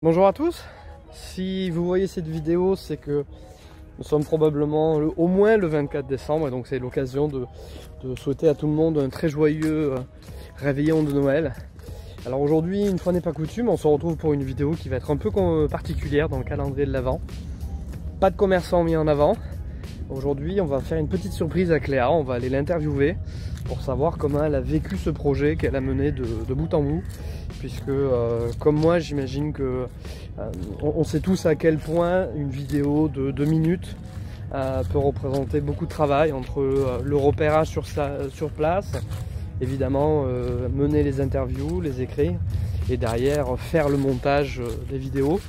Bonjour à tous, si vous voyez cette vidéo, c'est que nous sommes probablement au moins le 24 décembre et donc c'est l'occasion de souhaiter à tout le monde un très joyeux réveillon de Noël. Alors aujourd'hui, une fois n'est pas coutume, on se retrouve pour une vidéo qui va être un peu particulière dans le calendrier de l'Avent. Pas de commerçant mis en avant. Aujourd'hui, on va faire une petite surprise à Cléa, on va aller l'interviewer pour savoir comment elle a vécu ce projet qu'elle a mené de bout en bout. Puisque comme moi, j'imagine que on sait tous à quel point une vidéo de 2 minutes peut représenter beaucoup de travail entre le repérage sur place, évidemment mener les interviews, les écrire et derrière faire le montage des vidéos.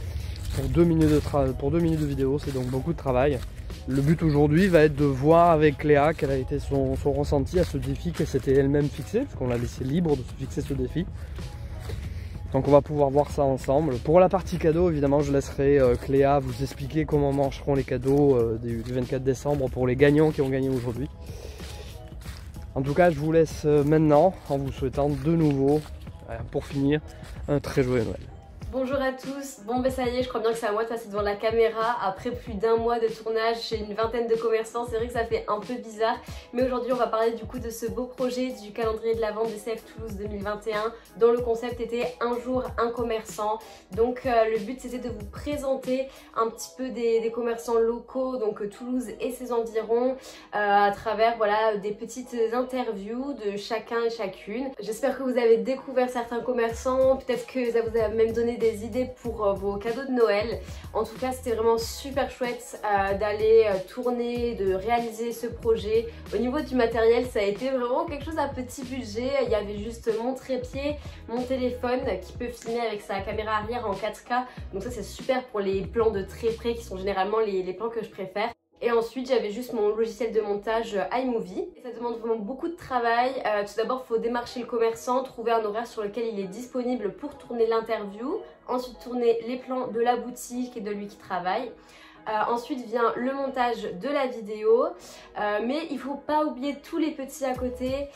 Pour 2 minutes de vidéo, c'est donc beaucoup de travail. Le but aujourd'hui va être de voir avec Cléa quel a été son ressenti à ce défi qu'elle s'était elle-même fixé, puisqu'on l'a laissé libre de se fixer ce défi. Donc on va pouvoir voir ça ensemble. Pour la partie cadeau, évidemment, je laisserai Cléa vous expliquer comment marcheront les cadeaux du 24 décembre pour les gagnants qui ont gagné aujourd'hui. En tout cas, je vous laisse maintenant en vous souhaitant de nouveau, pour finir, un très joyeux Noël. Bonjour à tous, bon ben ça y est, je crois bien que c'est à moi de passer devant la caméra après plus d'1 mois de tournage chez une vingtaine de commerçants. C'est vrai que ça fait un peu bizarre, mais aujourd'hui on va parler du coup de ce beau projet du calendrier de l'Avent DCF Toulouse 2021 dont le concept était un jour un commerçant. Donc le but c'était de vous présenter un petit peu des commerçants locaux, donc Toulouse et ses environs, à travers voilà des petites interviews de chacun et chacune. J'espère que vous avez découvert certains commerçants, peut-être que ça vous a même donné des idées pour vos cadeaux de Noël. En tout cas, c'était vraiment super chouette d'aller tourner, de réaliser ce projet. Au niveau du matériel, ça a été vraiment quelque chose à petit budget. Il y avait juste mon trépied, mon téléphone qui peut filmer avec sa caméra arrière en 4K. Donc ça, c'est super pour les plans de très près qui sont généralement les plans que je préfère. Et ensuite j'avais juste mon logiciel de montage iMovie. Et ça demande vraiment beaucoup de travail. Tout d'abord il faut démarcher le commerçant, trouver un horaire sur lequel il est disponible pour tourner l'interview. Ensuite tourner les plans de la boutique et de lui qui travaille. Ensuite vient le montage de la vidéo, mais il ne faut pas oublier tous les petits à côté,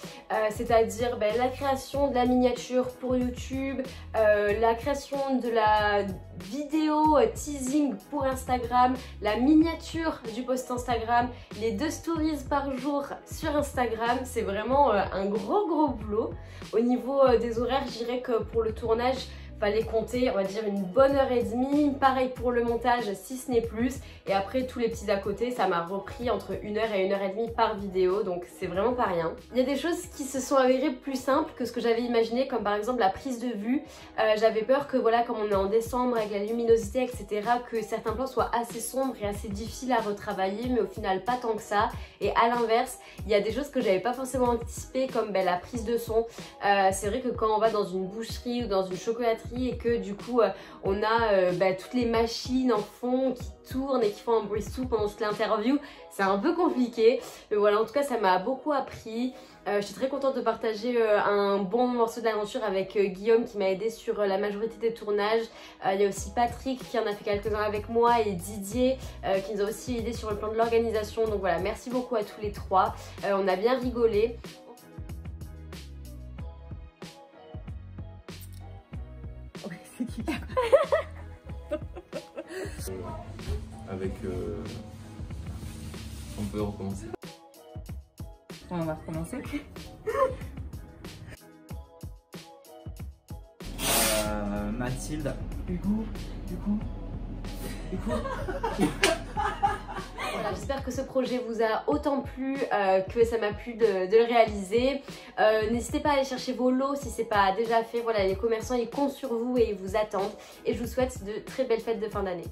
c'est-à-dire la création de la miniature pour YouTube, la création de la vidéo teasing pour Instagram, la miniature du post Instagram, les 2 stories par jour sur Instagram. C'est vraiment un gros boulot. Au niveau des horaires, je dirais que pour le tournage, fallait compter, on va dire, une bonne heure et demie. Pareil pour le montage, si ce n'est plus. Et après, tous les petits à côté, ça m'a repris entre 1 heure et 1 heure et demie par vidéo. Donc, c'est vraiment pas rien. Il y a des choses qui se sont avérées plus simples que ce que j'avais imaginé, comme par exemple la prise de vue. J'avais peur que, voilà, comme on est en décembre avec la luminosité, etc., que certains plans soient assez sombres et assez difficiles à retravailler. Mais au final, pas tant que ça. Et à l'inverse, il y a des choses que j'avais pas forcément anticipées, comme la prise de son. C'est vrai que quand on va dans une boucherie ou dans une chocolaterie, et que du coup on a toutes les machines en fond qui tournent et qui font un bruit sourd pendant toute l'interview, c'est un peu compliqué. Mais voilà, en tout cas ça m'a beaucoup appris. Je suis très contente de partager un bon morceau d'aventure avec Guillaume qui m'a aidé sur la majorité des tournages. Il y a aussi Patrick qui en a fait quelques-uns avec moi et Didier qui nous a aussi aidé sur le plan de l'organisation. Donc voilà, merci beaucoup à tous les 3. On a bien rigolé. Avec on peut recommencer. On va recommencer. Mathilde. Voilà, j'espère que ce projet vous a autant plu que ça m'a plu de le réaliser. N'hésitez pas à aller chercher vos lots si c'est pas déjà fait. Voilà, les commerçants ils comptent sur vous et ils vous attendent. Et je vous souhaite de très belles fêtes de fin d'année.